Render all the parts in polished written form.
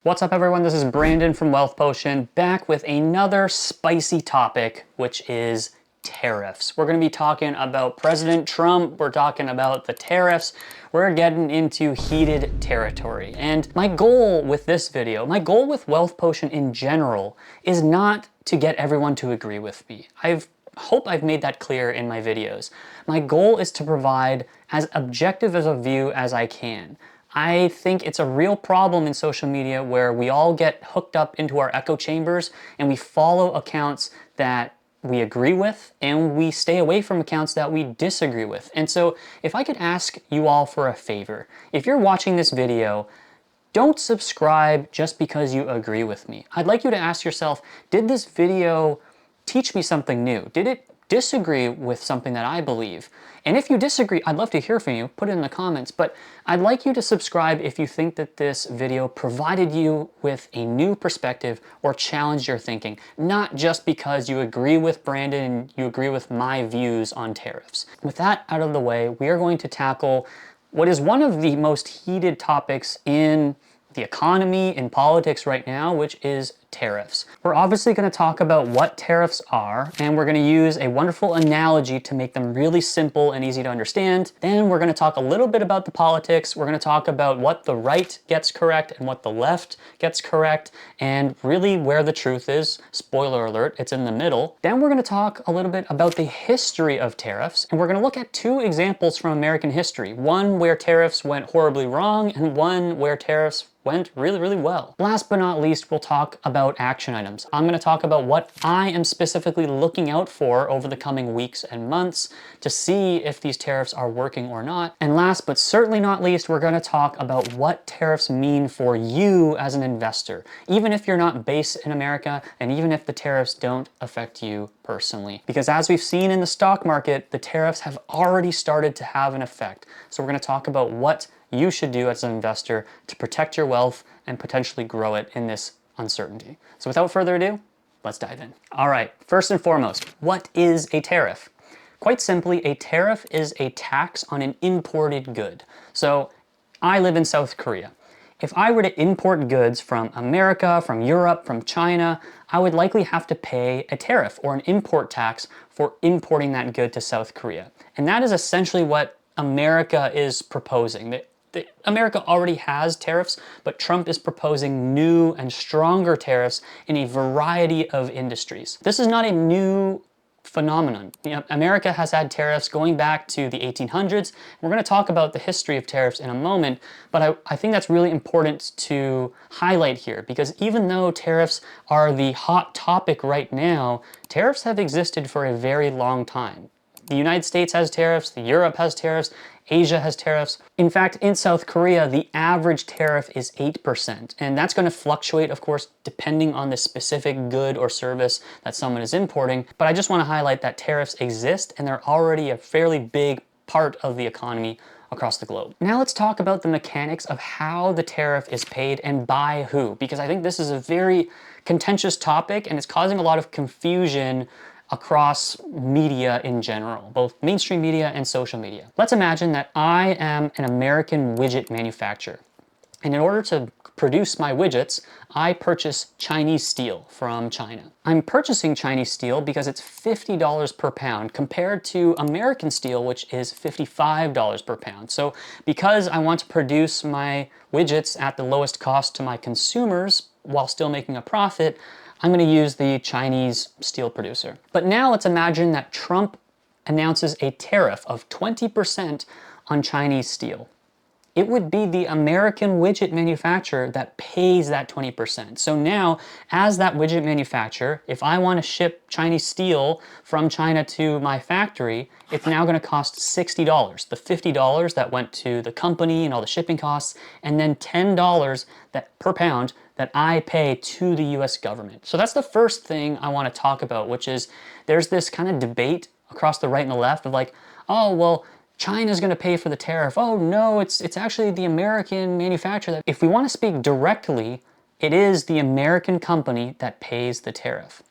What's up everyone, this is Brandon from Wealth Potion, back with another spicy topic, which is tariffs. We're going to be talking about President Trump, we're talking about the tariffs, we're getting into heated territory. And my goal with this video, my goal with Wealth Potion in general, is not to get everyone to agree with me. Hope I've made that clear in my videos. My goal is to provide as objective as a view as I can. I think it's a real problem in social media where we all get hooked up into our echo chambers and we follow accounts that we agree with and we stay away from accounts that we disagree with. And so if I could ask you all for a favor, if you're watching this video, don't subscribe just because you agree with me. I'd like you to ask yourself, did this video teach me something new? Did it disagree with something that I believe? And if you disagree, I'd love to hear from you. Put it in the comments. But I'd like you to subscribe if you think that this video provided you with a new perspective or challenged your thinking, not just because you agree with Brandon and you agree with my views on tariffs. With that out of the way, we are going to tackle what is one of the most heated topics in the economy, in politics right now, which is tariffs. We're obviously going to talk about what tariffs are, and we're going to use a wonderful analogy to make them really simple and easy to understand. Then we're going to talk a little bit about the politics. We're going to talk about what the right gets correct and what the left gets correct, and really where the truth is. Spoiler alert, it's in the middle. Then we're going to talk a little bit about the history of tariffs, and we're going to look at two examples from American history. One where tariffs went horribly wrong, and one where tariffs went really well. Last but not least, we'll talk about action items. I'm going to talk about what I am specifically looking out for over the coming weeks and months to see if these tariffs are working or not. And last but certainly not least, we're going to talk about what tariffs mean for you as an investor, even if you're not based in America and even if the tariffs don't affect you personally. Because as we've seen in the stock market, the tariffs have already started to have an effect. So we're going to talk about what you should do as an investor to protect your wealth and potentially grow it in this uncertainty. So without further ado, let's dive in. All right, first and foremost, what is a tariff? Quite simply, a tariff is a tax on an imported good. So I live in South Korea. If I were to import goods from America, from Europe, from China, I would likely have to pay a tariff or an import tax for importing that good to South Korea. And that is essentially what America is proposing. America already has tariffs, but Trump is proposing new and stronger tariffs in a variety of industries. This is not a new phenomenon. America has had tariffs going back to the 1800s. We're going to talk about the history of tariffs in a moment, but I think that's really important to highlight here because even though tariffs are the hot topic right now, tariffs have existed for a very long time. The United States has tariffs, Europe has tariffs, Asia has tariffs. In fact, in South Korea, the average tariff is 8%. And that's going to fluctuate, of course, depending on the specific good or service that someone is importing. But I just want to highlight that tariffs exist and they're already a fairly big part of the economy across the globe. Now let's talk about the mechanics of how the tariff is paid and by who, because I think this is a very contentious topic and it's causing a lot of confusion across media in general, both mainstream media and social media. Let's imagine that I am an American widget manufacturer. And in order to produce my widgets, I purchase Chinese steel from China. I'm purchasing Chinese steel because it's $50 per pound compared to American steel, which is $55 per pound. So because I want to produce my widgets at the lowest cost to my consumers while still making a profit, I'm going to use the Chinese steel producer. But now let's imagine that Trump announces a tariff of 20% on Chinese steel. It would be the American widget manufacturer that pays that 20%. So now, as that widget manufacturer, if I want to ship Chinese steel from China to my factory, it's now going to cost $60. The $50 that went to the company and all the shipping costs, and then $10 per pound that I pay to the US government. So that's the first thing I want to talk about, which is there's this kind of debate across the right and the left of like, oh, well, China's going to pay for the tariff. Oh no, it's actually the American manufacturer. If we want to speak directly, it is the American company that pays the tariff.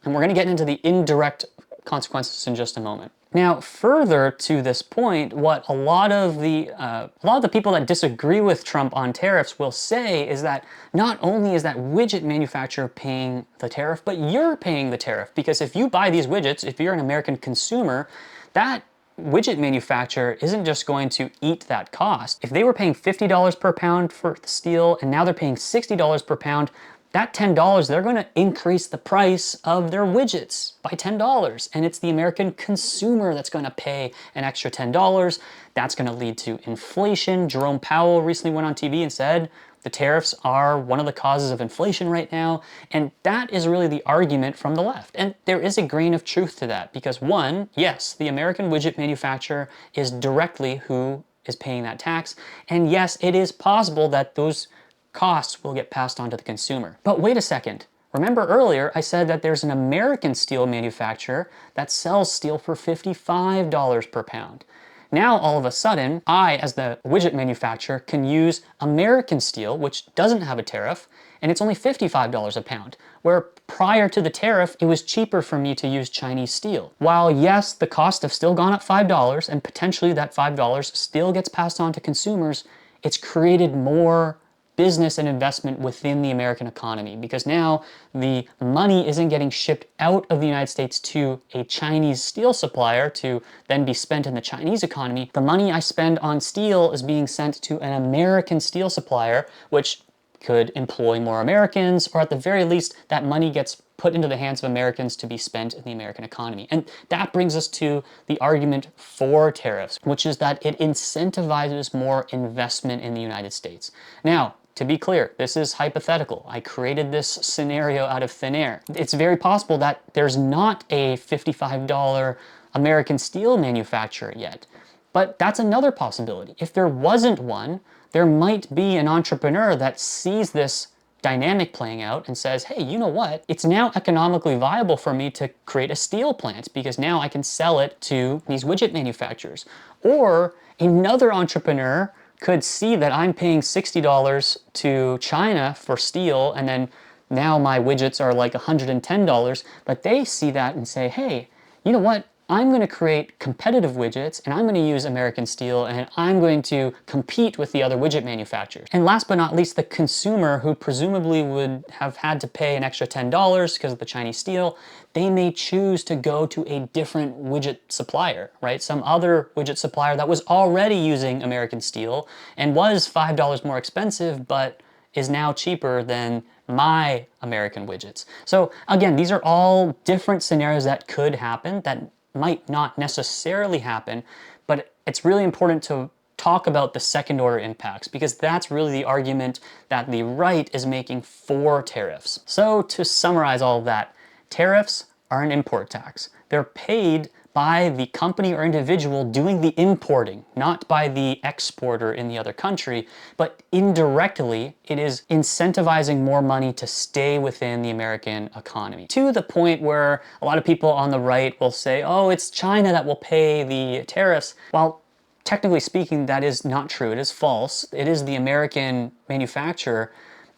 And we're going to get into the indirect consequences in just a moment. Now, further to this point, what a lot of the people that disagree with Trump on tariffs will say is that not only is that widget manufacturer paying the tariff, but you're paying the tariff. Because if you buy these widgets, if you're an American consumer, that widget manufacturer isn't just going to eat that cost. If they were paying $50 per pound for steel and now they're paying $60 per pound, that $10, they're going to increase the price of their widgets by $10. And it's the American consumer that's going to pay an extra $10. That's going to lead to inflation. Jerome Powell recently went on TV and said the tariffs are one of the causes of inflation right now. And that is really the argument from the left. And there is a grain of truth to that because one, yes, the American widget manufacturer is directly who is paying that tax. And yes, it is possible that those costs will get passed on to the consumer. But wait a second. Remember earlier I said that there's an American steel manufacturer that sells steel for $55 per pound. Now all of a sudden, I as the widget manufacturer can use American steel, which doesn't have a tariff, and it's only $55 a pound, where prior to the tariff, it was cheaper for me to use Chinese steel. While yes, the cost have still gone up $5, and potentially that $5 still gets passed on to consumers, it's created more business and investment within the American economy because now the money isn't getting shipped out of the United States to a Chinese steel supplier to then be spent in the Chinese economy. The money I spend on steel is being sent to an American steel supplier, which could employ more Americans, or at the very least, that money gets put into the hands of Americans to be spent in the American economy. And that brings us to the argument for tariffs, which is that it incentivizes more investment in the United States. Now, to be clear, this is hypothetical. I created this scenario out of thin air. It's very possible that there's not a $55 American steel manufacturer yet, but that's another possibility. If there wasn't one, there might be an entrepreneur that sees this dynamic playing out and says, hey, you know what? It's now economically viable for me to create a steel plant because now I can sell it to these widget manufacturers. Or another entrepreneur could see that I'm paying $60 to China for steel and then now my widgets are like $110, but they see that and say, hey, you know what? I'm going to create competitive widgets and I'm going to use American steel and I'm going to compete with the other widget manufacturers. And last but not least, the consumer who presumably would have had to pay an extra $10 because of the Chinese steel, they may choose to go to a different widget supplier, right? Some other widget supplier that was already using American steel and was $5 more expensive, but is now cheaper than my American widgets. So again, these are all different scenarios that could happen that might not necessarily happen, but it's really important to talk about the second order impacts because that's really the argument that the right is making for tariffs. So to summarize all of that, tariffs are an import tax. They're paid by the company or individual doing the importing, not by the exporter in the other country, but indirectly, it is incentivizing more money to stay within the American economy. To the point where a lot of people on the right will say, oh, it's China that will pay the tariffs. Well, technically speaking, that is not true. It is false. It is the American manufacturer.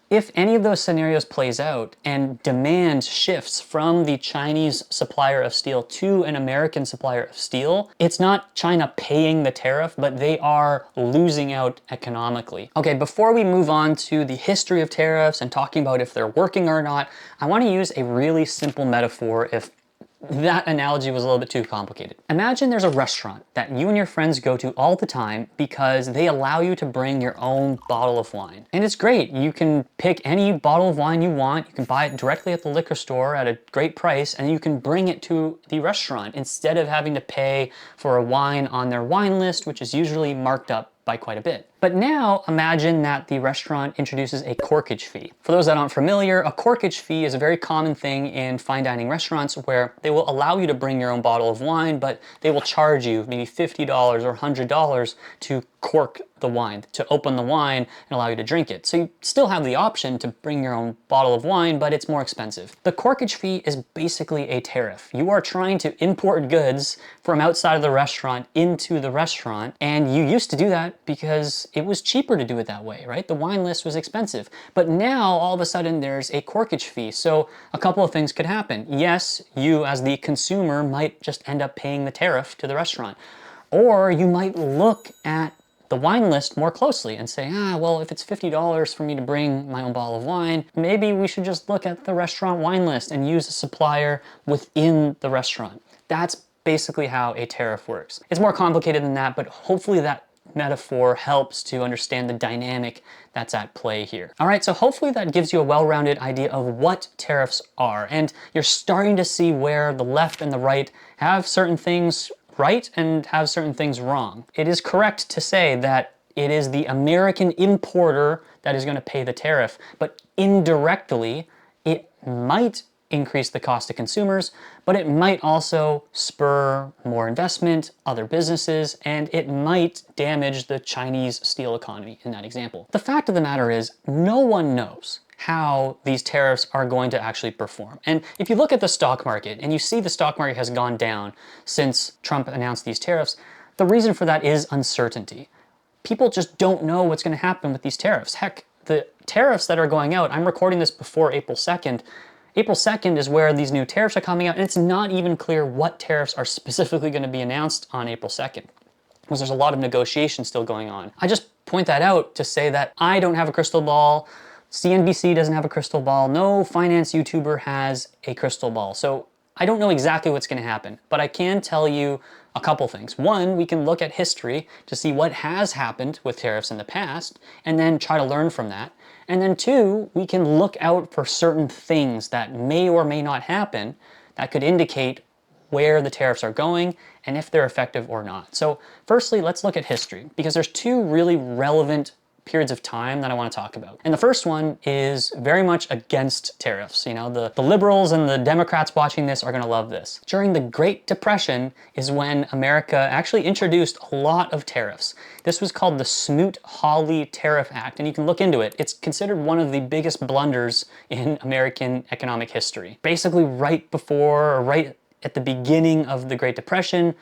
If any of those scenarios plays out and demand shifts from the Chinese supplier of steel to an American supplier of steel, it's not China paying the tariff, but they are losing out economically. Okay, before we move on to the history of tariffs and talking about if they're working or not, I want to use a really simple metaphor if that analogy was a little bit too complicated. Imagine there's a restaurant that you and your friends go to all the time because they allow you to bring your own bottle of wine. And it's great. You can pick any bottle of wine you want. You can buy it directly at the liquor store at a great price, and you can bring it to the restaurant instead of having to pay for a wine on their wine list, which is usually marked up by quite a bit. But now imagine that the restaurant introduces a corkage fee. For those that aren't familiar, a corkage fee is a very common thing in fine dining restaurants where they will allow you to bring your own bottle of wine, but they will charge you maybe $50 or $100 to cork the wine, to open the wine and allow you to drink it. So you still have the option to bring your own bottle of wine, but it's more expensive. The corkage fee is basically a tariff. You are trying to import goods from outside of the restaurant into the restaurant, and you used to do that because because it was cheaper to do it that way, right? The wine list was expensive. But now, all of a sudden, there's a corkage fee. So a couple of things could happen. Yes, you as the consumer might just end up paying the tariff to the restaurant. Or you might look at the wine list more closely and say, well, if it's $50 for me to bring my own bottle of wine, maybe we should just look at the restaurant wine list and use a supplier within the restaurant. That's basically how a tariff works. It's more complicated than that, but hopefully that metaphor helps to understand the dynamic that's at play here. All right, so hopefully that gives you a well-rounded idea of what tariffs are, and you're starting to see where the left and the right have certain things right and have certain things wrong. It is correct to say that it is the American importer that is going to pay the tariff, but indirectly, it might increase the cost to consumers, but it might also spur more investment, other businesses, and it might damage the Chinese steel economy in that example. The fact of the matter is, no one knows how these tariffs are going to actually perform. And if you look at the stock market and you see the stock market has gone down since Trump announced these tariffs, the reason for that is uncertainty. People just don't know what's going to happen with these tariffs. Heck, the tariffs that are going out, I'm recording this before April 2nd. April 2nd is where these new tariffs are coming out, and it's not even clear what tariffs are specifically going to be announced on April 2nd, because there's a lot of negotiation still going on. I just point that out to say that I don't have a crystal ball. CNBC doesn't have a crystal ball. No finance YouTuber has a crystal ball. So I don't know exactly what's going to happen, but I can tell you a couple things. One, we can look at history to see what has happened with tariffs in the past and then try to learn from that. And then two, we can look out for certain things that may or may not happen that could indicate where the tariffs are going and if they're effective or not. So firstly, let's look at history, because there's two really relevant periods of time that I want to talk about. And the first one is very much against tariffs. You know, the liberals and the Democrats watching this are going to love this. During the Great Depression is when America actually introduced a lot of tariffs. This was called the Smoot-Hawley Tariff Act, and you can look into it. It's considered one of the biggest blunders in American economic history. Basically, right before or right at the beginning of the Great Depression,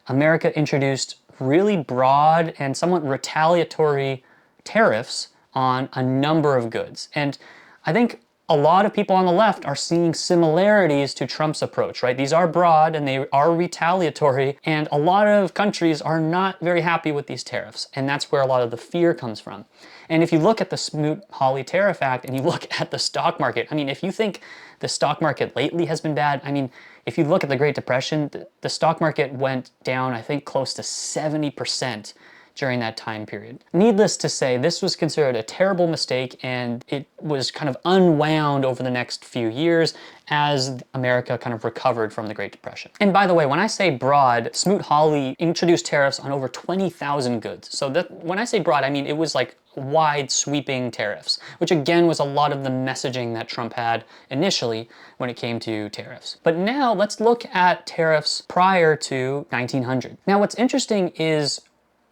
America introduced really broad and somewhat retaliatory tariffs on a number of goods. And I think a lot of people on the left are seeing similarities to Trump's approach, right? These are broad and they are retaliatory, and a lot of countries are not very happy with these tariffs. And that's where a lot of the fear comes from. And if you look at the Smoot-Hawley Tariff Act and you look at the stock market, I mean, if you think the stock market lately has been bad, I mean, if you look at the Great Depression, the stock market went down, I think, close to 70% during that time period. Needless to say, this was considered a terrible mistake, and it was kind of unwound over the next few years as America kind of recovered from the Great Depression. And by the way, when I say broad, Smoot-Hawley introduced tariffs on over 20,000 goods. So when I say broad, I mean it was like wide sweeping tariffs, which again was a lot of the messaging that Trump had initially when it came to tariffs. But now let's look at tariffs prior to 1900. Now what's interesting is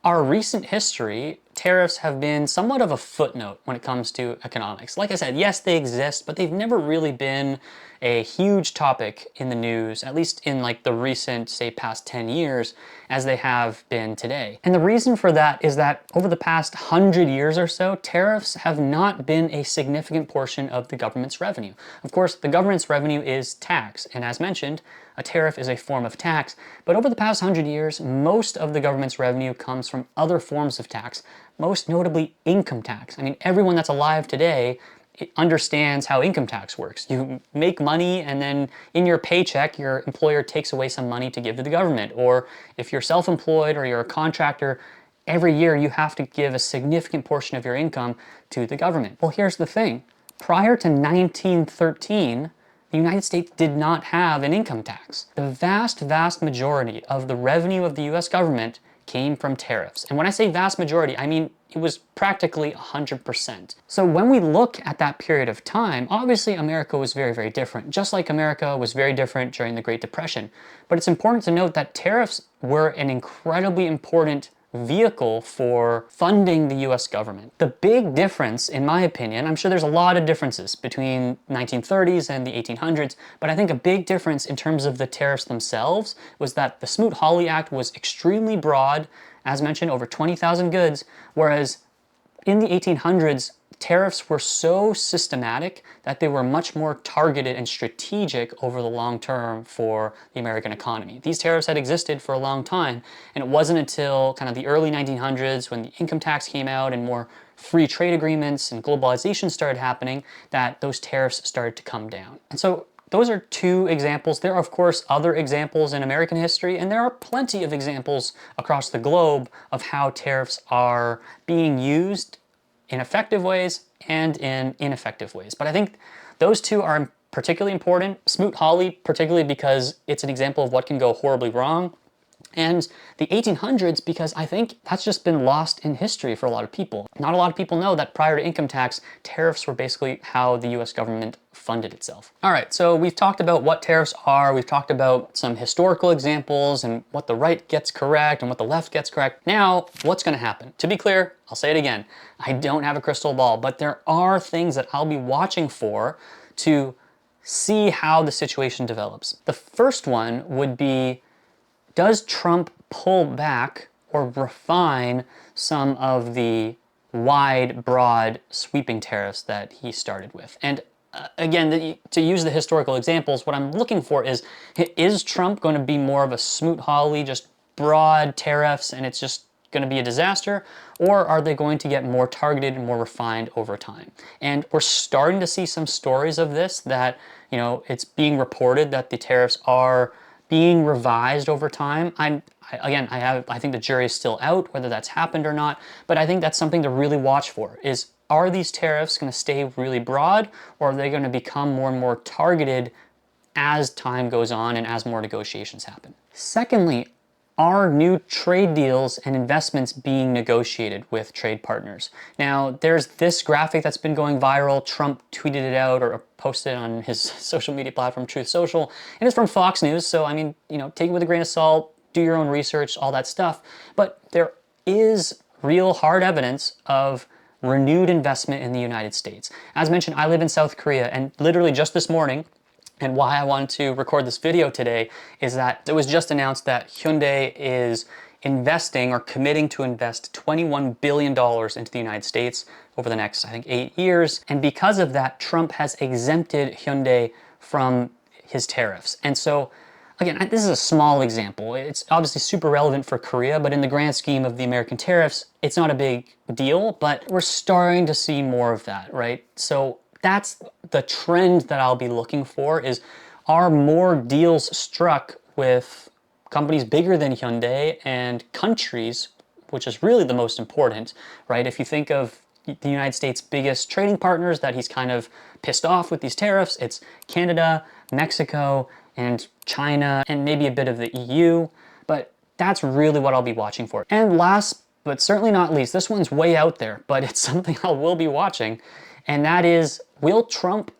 our recent history, tariffs have been somewhat of a footnote when it comes to economics. Like I said, yes, they exist, but they've never really been a huge topic in the news, at least in like the recent, say, past 10 years, as they have been today. And the reason for that is that over the past 100 years or so, tariffs have not been a significant portion of the government's revenue. Of course, the government's revenue is tax, and as mentioned, a tariff is a form of tax, but over the past 100 years, most of the government's revenue comes from other forms of tax, most notably income tax. I mean, everyone that's alive today understands how income tax works. You make money, and then in your paycheck, your employer takes away some money to give to the government. Or if you're self-employed or you're a contractor, every year you have to give a significant portion of your income to the government. Well, here's the thing. Prior to 1913, the United States did not have an income tax. The vast majority of the revenue of the US government came from tariffs. And when I say vast majority, I mean it was practically 100%. So when we look at that period of time, obviously America was very different, just like America was very different during the Great Depression. But it's important to note that tariffs were an incredibly important vehicle for funding the US government. The big difference, in my opinion, I'm sure there's a lot of differences between 1930s and the 1800s, but I think a big difference in terms of the tariffs themselves was that the Smoot-Hawley Act was extremely broad as mentioned, over 20,000 goods, whereas in the 1800s, tariffs were so systematic that they were much more targeted and strategic over the long term for the American economy. These tariffs had existed for a long time, and it wasn't until kind of the early 1900s when the income tax came out and more free trade agreements and globalization started happening that those tariffs started to come down. And so those are two examples. There are, of course, other examples in American history, and there are plenty of examples across the globe of how tariffs are being used in effective ways and in ineffective ways. But I think those two are particularly important. Smoot-Hawley, particularly because it's an example of what can go horribly wrong. And the 1800s, because I think that's just been lost in history for a lot of people. Not a lot of people know that prior to income tax, tariffs were basically how the US government funded itself. All right, so we've talked about what tariffs are, we've talked about some historical examples and what the right gets correct and what the left gets correct. Now, what's gonna happen? To be clear, I'll say it again, I don't have a crystal ball, but there are things that I'll be watching for to see how the situation develops. The first one would be, does Trump pull back or refine some of the wide, broad, sweeping tariffs that he started with? And again, to use the historical examples, what I'm looking for is Trump going to be more of a Smoot-Hawley, just broad tariffs, and it's just going to be a disaster? Or are they going to get more targeted and more refined over time? And we're starting to see some stories of this that, you know, it's being reported that the tariffs are being revised over time. I think the jury is still out whether that's happened or not, but I think that's something to really watch for is, are these tariffs going to stay really broad, or are they going to become more and more targeted as time goes on and as more negotiations happen? Secondly, are new trade deals and investments being negotiated with trade partners? Now, there's this graphic that's been going viral. Trump tweeted it out or posted it on his social media platform, Truth Social, and it's from Fox News. So, I mean, you know, take it with a grain of salt, do your own research, all that stuff. But there is real hard evidence of renewed investment in the United States. As mentioned, I live in South Korea, and literally just this morning, and why I wanted to record this video today is that it was just announced that Hyundai is investing or committing to invest $21 billion into the United States over the next, I think, 8 years. And because of that, Trump has exempted Hyundai from his tariffs. And so, again, this is a small example. It's obviously super relevant for Korea, but in the grand scheme of the American tariffs, it's not a big deal, but we're starting to see more of that, right? So that's the trend that I'll be looking for is, are more deals struck with companies bigger than Hyundai and countries, which is really the most important, right? If you think of the United States' biggest trading partners that he's kind of pissed off with these tariffs, it's Canada, Mexico, and China, and maybe a bit of the EU, but that's really what I'll be watching for. And last, but certainly not least, this one's way out there, but it's something I will be watching, and that is, will Trump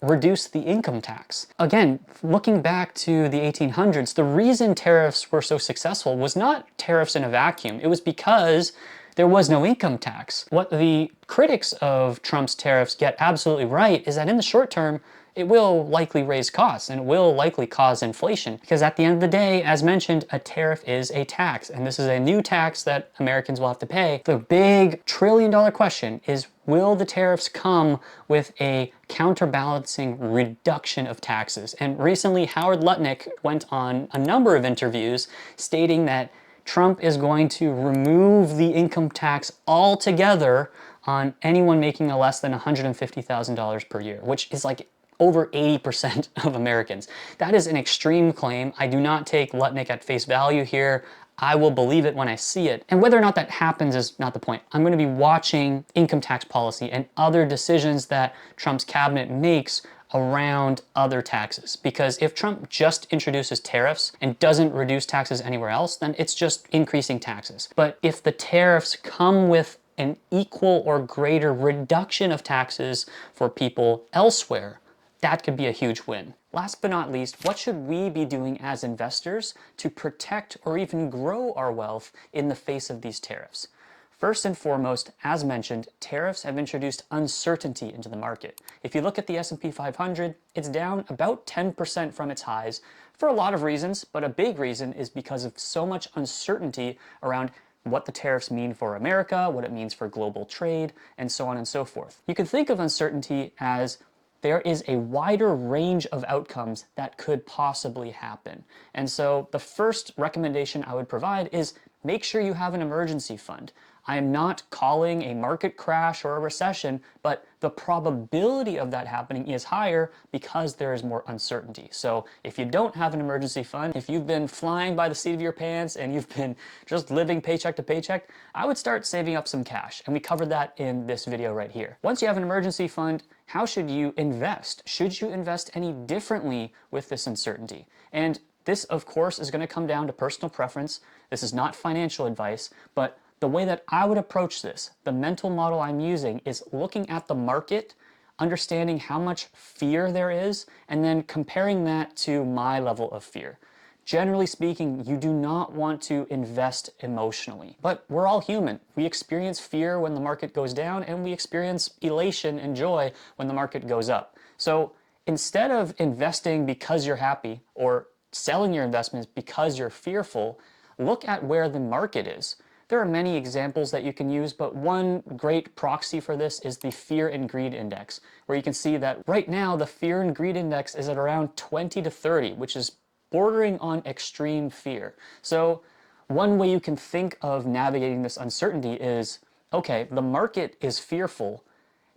reduce the income tax? Again, looking back to the 1800s, the reason tariffs were so successful was not tariffs in a vacuum. It was because there was no income tax. What the critics of Trump's tariffs get absolutely right is that in the short term, it will likely raise costs and it will likely cause inflation, because at the end of the day, as mentioned, a tariff is a tax, and this is a new tax that Americans will have to pay. The big trillion-dollar question is, will the tariffs come with a counterbalancing reduction of taxes? And recently, Howard Lutnick went on a number of interviews stating that Trump is going to remove the income tax altogether on anyone making less than $150,000 per year, which is like over 80% of Americans. That is an extreme claim. I do not take Lutnick at face value here. I will believe it when I see it. And whether or not that happens is not the point. I'm going to be watching income tax policy and other decisions that Trump's cabinet makes around other taxes. Because if Trump just introduces tariffs and doesn't reduce taxes anywhere else, then it's just increasing taxes. But if the tariffs come with an equal or greater reduction of taxes for people elsewhere, that could be a huge win. Last but not least, what should we be doing as investors to protect or even grow our wealth in the face of these tariffs? First and foremost, as mentioned, tariffs have introduced uncertainty into the market. If you look at the S&P 500, it's down about 10% from its highs for a lot of reasons, but a big reason is because of so much uncertainty around what the tariffs mean for America, what it means for global trade, and so on and so forth. You can think of uncertainty as there is a wider range of outcomes that could possibly happen. And so the first recommendation I would provide is make sure you have an emergency fund. I am not calling a market crash or a recession, but the probability of that happening is higher because there is more uncertainty. So if you don't have an emergency fund, if you've been flying by the seat of your pants and you've been just living paycheck to paycheck, I would start saving up some cash. And we covered that in this video right here. Once you have an emergency fund, how should you invest? Should you invest any differently with this uncertainty? And this, of course, is going to come down to personal preference. This is not financial advice, but the way that I would approach this, the mental model I'm using, is looking at the market, understanding how much fear there is, and then comparing that to my level of fear. Generally speaking, you do not want to invest emotionally, but we're all human. We experience fear when the market goes down, and we experience elation and joy when the market goes up. So instead of investing because you're happy or selling your investments because you're fearful, look at where the market is. There are many examples that you can use, but one great proxy for this is the Fear and Greed Index, where you can see that right now the Fear and Greed Index is at around 20 to 30, which is bordering on extreme fear. So one way you can think of navigating this uncertainty is, okay, the market is fearful.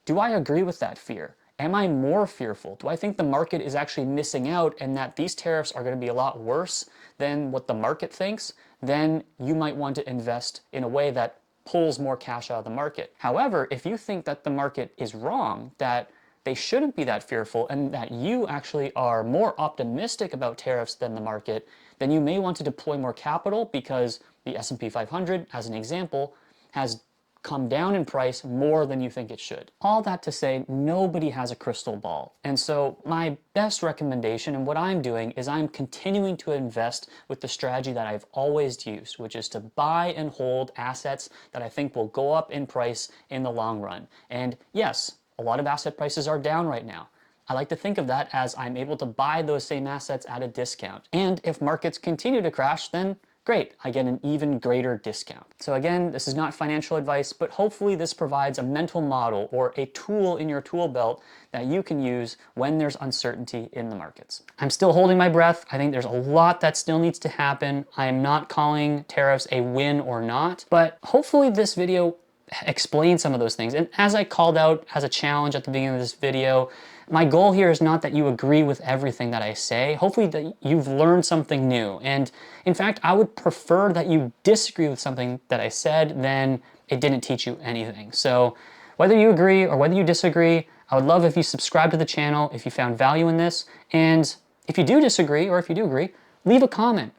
Do I agree with that fear? Am I more fearful? Do I think the market is actually missing out and that these tariffs are going to be a lot worse than what the market thinks? Then you might want to invest in a way that pulls more cash out of the market. However, if you think that the market is wrong, that they shouldn't be that fearful, and that you actually are more optimistic about tariffs than the market, then you may want to deploy more capital because the S&P 500, as an example, has come down in price more than you think it should. All that to say, nobody has a crystal ball. And so my best recommendation and what I'm doing is I'm continuing to invest with the strategy that I've always used, which is to buy and hold assets that I think will go up in price in the long run. And yes, a lot of asset prices are down right now. I like to think of that as I'm able to buy those same assets at a discount. And if markets continue to crash, then great, I get an even greater discount. So again, this is not financial advice, but hopefully this provides a mental model or a tool in your tool belt that you can use when there's uncertainty in the markets. I'm still holding my breath. I think there's a lot that still needs to happen. I am not calling tariffs a win or not, but hopefully this video explains some of those things. And as I called out as a challenge at the beginning of this video, my goal here is not that you agree with everything that I say. Hopefully that you've learned something new. And in fact, I would prefer that you disagree with something that I said than it didn't teach you anything. So whether you agree or whether you disagree, I would love if you subscribe to the channel if you found value in this. And if you do disagree or if you do agree, leave a comment.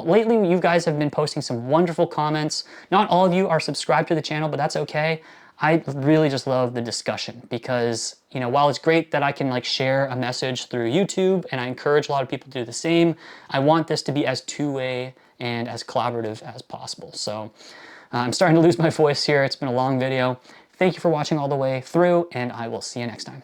Lately, you guys have been posting some wonderful comments. Not all of you are subscribed to the channel, but that's okay. I really just love the discussion because, you know, while it's great that I can like share a message through YouTube and I encourage a lot of people to do the same, I want this to be as two-way and as collaborative as possible. So I'm starting to lose my voice here. It's been a long video. Thank you for watching all the way through, and I will see you next time.